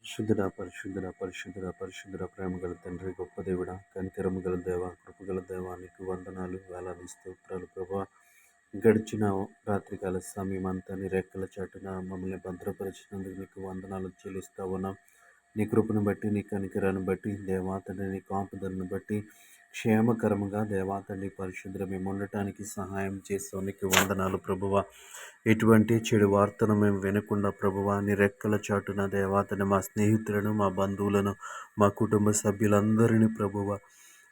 పరిశుద్ధుడా పరిశుద్ధుడా పరిశుద్ధుడా పరిశుద్ధుడా ప్రేమగల తండ్రి గొప్ప దేవుడా కనికరము గల దేవ కృపగల దేవానికి వందనాలు వేలాది స్తోత్రాలు ప్రభా. గడిచిన రాత్రికాల సమయం అంతా నీ రెక్కల చాటున మమ్మల్ని భద్రపరిచినందుకు నీకు వందనాలు చెల్లిస్తా ఉన్నాం. నీ కృపను బట్టి నీ కనికరాన్ని బట్టి దేవా తండ్రి నీ కాపుదలను బట్టి క్షేమకరముగా దేవా తండ్రి పరిశుద్ధులు మేము ఉండటానికి సహాయం చేస్తాం. నీకు వందనాలు ప్రభువ. ఎటువంటి చెడు వార్తను మేము వినకుండా ప్రభువ నీ రెక్కల చాటున దేవా తండ్రి మా స్నేహితులను మా బంధువులను మా కుటుంబ సభ్యులందరినీ ప్రభువ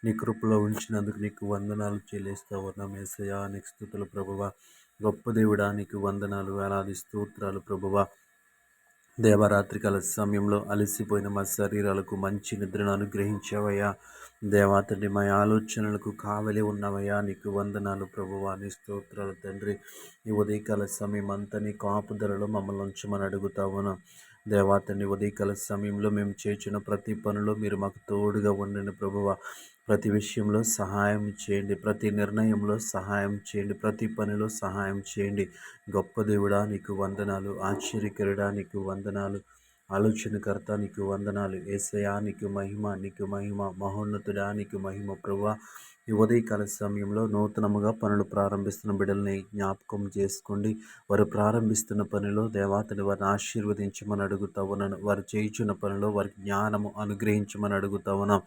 నీ కృపలో ఉంచినందుకు నీకు వందనాలు చెల్లిస్తా ఉన్నాం. యేసయ్యా నీకు స్తుతులు ప్రభువ. గొప్ప దేవుడా నీకు వందనాలు వేలాది స్తోత్రాలు ప్రభువ. దేవరాత్రికాల సమయంలో అలసిపోయిన మా శరీరాలకు మంచి నిద్రను అనుగ్రహించావయ్యా. దేవా తండ్రి మా ఆలోచనలకు కావలి ఉన్నవయ్యా. నీకు వందనాలు ప్రభువా. నీ స్తోత్రాలు తండ్రి. ఈ ఉదయకాల సమయం అంతా నీ కాపుదలలో మమ్మల్ని ఉంచమని అడుగుతా ఉన్నాం. దేవా తండ్రి ఉదయకాల సమయంలో మేము చేసిన ప్రతి పనిలో మీరు మాకు తోడుగా ఉండండి ప్రభువా. ప్రతి విషయంలో సహాయం చేయండి, ప్రతి నిర్ణయంలో సహాయం చేయండి, ప్రతి పనిలో సహాయం చేయండి. గొప్ప దేవుడా నీకు వందనాలు, ఆశ్చర్యకరుడా నీకు వందనాలు, ఆలోచనకర్త నీకు వందనాలు. యేసయ్యా నీకు మహిమ, నీకు మహిమ, మహోన్నతుడా నీకు మహిమ ప్రభువా. ఈ ఉదయకాల సమయంలో నూతనముగా పనులు ప్రారంభిస్తున్న బిడ్డల్ని జ్ఞాపకం చేసుకోండి. వారు ప్రారంభిస్తున్న పనిలో దేవాతని వారిని ఆశీర్వదించమని అడుగుతా ఉన్నాను. వారు చేయుచున్న పనిలో వారికి జ్ఞానము అనుగ్రహించమని అడుగుతా ఉన్నాం.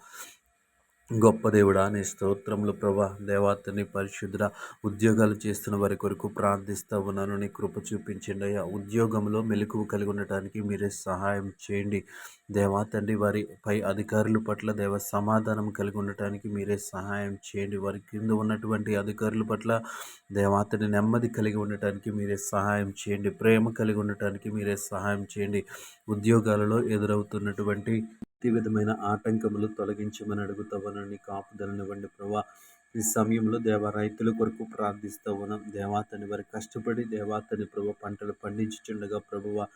గొప్ప దేవుడా నీ స్తోత్రములు ప్రభా. దేవాతని పరిశుద్ధుడ ఉద్యోగాలు చేస్తున్న వారి కొరకు ప్రార్థిస్తూ ఉన్నాను. నీ కృప చూపించండి అయ్యా. ఉద్యోగంలో మెలకువ కలిగి ఉండటానికి మీరే సహాయం చేయండి. దేవాతండి వారి పై అధికారుల పట్ల దేవ సమాధానం కలిగి ఉండటానికి మీరే సహాయం చేయండి. వారి కింద ఉన్నటువంటి అధికారుల పట్ల దేవాతని నెమ్మది కలిగి ఉండటానికి మీరే సహాయం చేయండి. ప్రేమ కలిగి ఉండటానికి మీరే సహాయం చేయండి. ఉద్యోగాలలో ఎదురవుతున్నటువంటి ప్రతి విధమైన ఆటంకములు తొలగించమని అడుగుతావనని కాపుదలనివ్వండి ప్రభా. ఈ సమయంలో రైతుల కొరకు ప్రార్థిస్తూ ఉన్నాం. దేవాతని వారి కష్టపడి దేవాతని ప్రభు పంటలు పండించుచుండగా ప్రభువ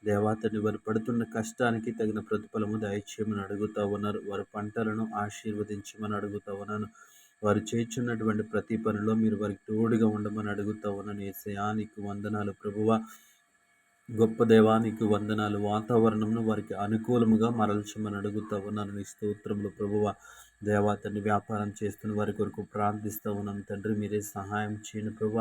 దేవాతని వారు పడుతున్న కష్టానికి తగిన ప్రతిఫలము దయచేయమని అడుగుతా ఉన్నారు. వారి పంటలను ఆశీర్వదించమని అడుగుతా ఉన్నాను. వారు చేస్తున్నటువంటి ప్రతి పనిలో మీరు వారికి తోడుగా ఉండమని అడుగుతా ఉన్నాను. యేసయ్యా నీకు వందనాలు ప్రభువ. గొప్ప దేవానికి వందనాలు. వాతావరణంను వారికి అనుకూలముగా మరల్చమని అడుగుతా ఉన్నాను. నీ స్తోత్రములు ప్రభువ. దేవాతని వ్యాపారం చేస్తున్న వారి కొరకు ప్రార్థిస్తూ ఉన్నాం తండ్రి. మీరే సహాయం చేయండి ప్రభు.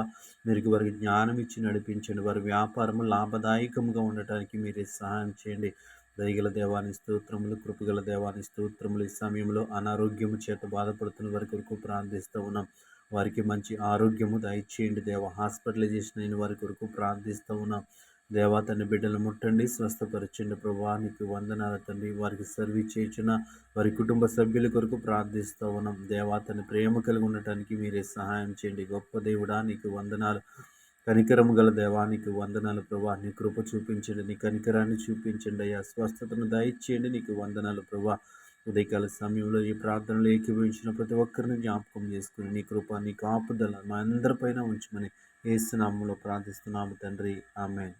మీరు వారికి జ్ఞానం ఇచ్చి నడిపించండి. వారి వ్యాపారము లాభదాయకముగా ఉండటానికి మీరే సహాయం చేయండి. దయగల దేవాని స్తోత్రములు, కృపగల దేవాని స్తోత్రములు. ఈ సమయంలో అనారోగ్యము చేత బాధపడుతున్న వారి కొరకు ప్రార్థిస్తూ ఉన్నాం. వారికి మంచి ఆరోగ్యము దయచేయండి దేవ. హాస్పిటలైజేషన్ అయిన వారి కొరకు ప్రార్థిస్తూ ఉన్నాం. దేవా తన బిడ్డలు ముట్టండి, స్వస్థపరచండి ప్రభా. నీకు వందనాలు తండ్రి. వారికి సర్వీస్ చేయించిన వారి కుటుంబ సభ్యుల కొరకు ప్రార్థిస్తూ ఉన్నాం. దేవా తన ప్రేమ కలిగి ఉండటానికి మీరే సహాయం చేయండి. గొప్ప దేవుడా నీకు వందనాలు. కనికరము గల దేవానికి వందనాలు ప్రభా. నీ కృప చూపించండి, నీ కనికరాన్ని చూపించండి అయ్యా. స్వస్థతను దయచేయండి. నీకు వందనాలు ప్రభా. ఉదయకాల సమయంలో ఈ ప్రార్థనలు ఏకీభవించిన ప్రతి ఒక్కరిని జ్ఞాపకం చేసుకుని నీ కృప, నీ కాపుదల మా అందరిపైన ఉంచమని యేసు నామములో ప్రార్థిస్తున్నాము తండ్రి. ఆమేన్.